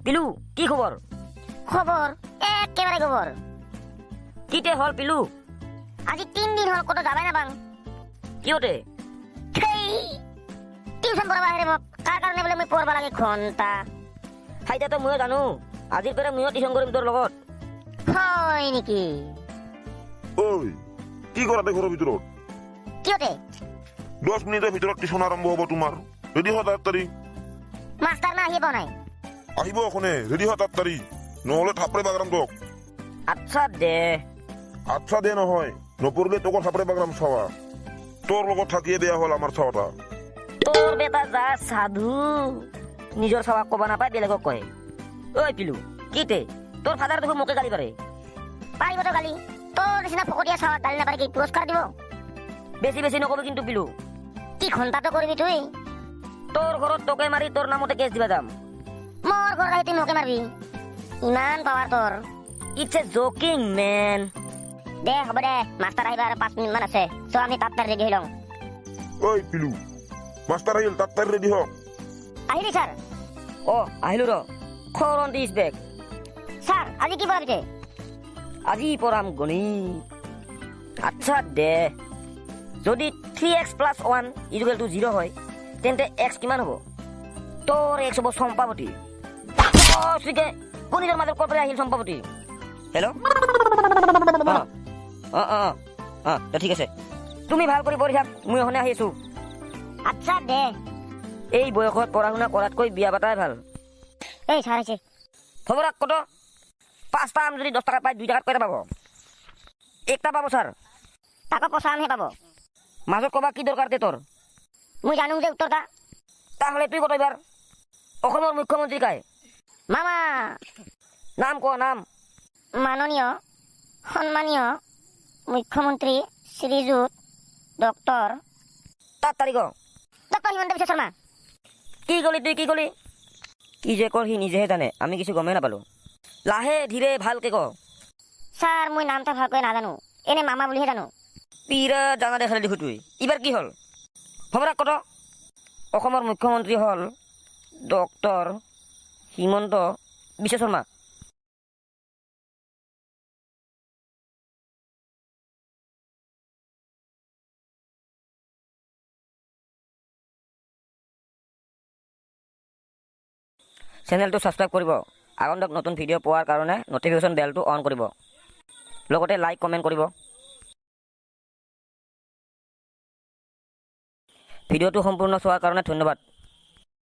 পিলু কি খবর? খবর একেবারে খবর। কিতে হল পিলু? আজি 3 দিন হল কত যাবাই না বাং। কিয়তে? টিউশন পড়াবা হেরে মোক কার কারণে বলে মই পড়বা লাগে ঘন্টা। ফাইদা তো ময়ো জানো, আজিৰ পৰা ময়ো টিউশন কৰিম তোৰ লগত। হয় নেকি? ঐ কি কৰা দে ঘৰৰ ভিতৰত? কিয়তে? 10 মিনিটৰ ভিতৰত টিউচন আৰম্ভ হ'ব তোমাৰ। ৰেডি হোৱা তাড়াতাড়ি। মাস্টাৰ না আহিব নাই? আহিব এখনে, ৰেডি হোৱা তাড়াতাড়ি, নহ'লে থাপৰে বাগৰাম তোক। আচ্ছা দে। আচ্ছা দে নহয়, নপৰিলে তোকো থাপৰে বাগৰাম চাৱা। তোৰ লগত থাকিয়ে বেয়া হ'ল আমাৰ চাৱাটা। তোৰ বেটা যা সাধু, নিজৰ চাৱাক ক'ব নাপায় বেলেগক কয়। ঐ পিলু কিতে? তোৰ ফাদাৰ দেখোন মোকে গালি পাৰে। পাৰিব তো গালি, তোর নিচিনা ফকটিয়া চাওয়া গালি না পারে কি পুরস্কার দিব? বেছি বেছি নকবি কিন্তু পিলু। কি ঘন্টা তো করবি তুই? তোৰ ঘৰত তোকে মাৰি তোৰ নামতে কেছ দিবা যাম। মোর ঘর আহি তুই মোকে মারবি? ইমান পাওয়ার তোর? It's a joking man. দে হ'ব দে, মাস্টার আহিবা আর 5 মিনিট মান আছে, সো আমি তাড়াতাড়ি রেডি হইলং। ঐ পিলু, মাষ্টাৰ আহিল, তাড়াতাড়ি ৰেডি হ। আহিলি স্যাৰ? অ আহিলো ৰ। খৰ অন দিছ বেগ। স্যার আজি কি পড়াবিতে? আজি পঢ়াম গণিত। আচ্ছা দে, যদি 3x + 1 = 0 হয় তেন্তে x কিমান হ'ব? তোৰ x হ'ব সম্পাৱতী। অকে গণিতৰ মাজত ক'ৰ পৰা আহিল সম্পাৱতী? হেল্ল' ঠিক আছে, তুমি ভাল কৰি পঢ়ি থাক, মই এখনে আহি আছো। আচ্ছা দে। এই বয়সত পঢ়া শুনা কৰাতকৈ বিয়া পাতাই ভাল। এই স্যাৰ আছে। খবৰ ৰাখ কত? 5টা আম যদি 10 টাকা পায় 2 টাকাত কেইটা পাব? একটা পাব স্যার। তাকে পছামহে পাব। মাজত কবা কি দৰকাৰ তে তোৰ? মুই জানো যে উত্তৰটা। তাহলে তুই কত এবাৰ? অসমৰ মুখ্যমন্ত্ৰী কাই? মামা নাম ক নাম। মাননীয় সম্মানীয় মুখ্যমন্ত্রী শ্রীযুত ডক্টর তাড়াতাড়ি ক। ডক্টর হিমন্ত বিশ্ব শর্মা। কি কলি তুই কি কলি? কি যে কৰ সি নিজেহে জানে, আমি কিছু গমেই নাপালো। লাহে ধীৰে ভালকে ক। স্যাৰ মুই নামটা ভালকৈ নাজানো, এনে মামা বুলিহে জানো। বিৰাট জানা দেখালে দেখো তুই। এইবাৰ কি হ'ল? খবৰ কত? অসমৰ মুখ্যমন্ত্ৰী হ'ল ডক্টৰ হিমন্ত বিশ্ব শৰ্মা। চেনেলটো ছাবস্ক্ৰাইব কৰিব, আগন্তুক নতুন ভিডিঅ' পোৱাৰ কাৰণে নটিফিকেশ্যন বেলটো অন কৰিব, লগতে লাইক কমেণ্ট কৰিব। ভিডিঅ'টো সম্পূৰ্ণ চোৱাৰ কাৰণে ধন্যবাদ।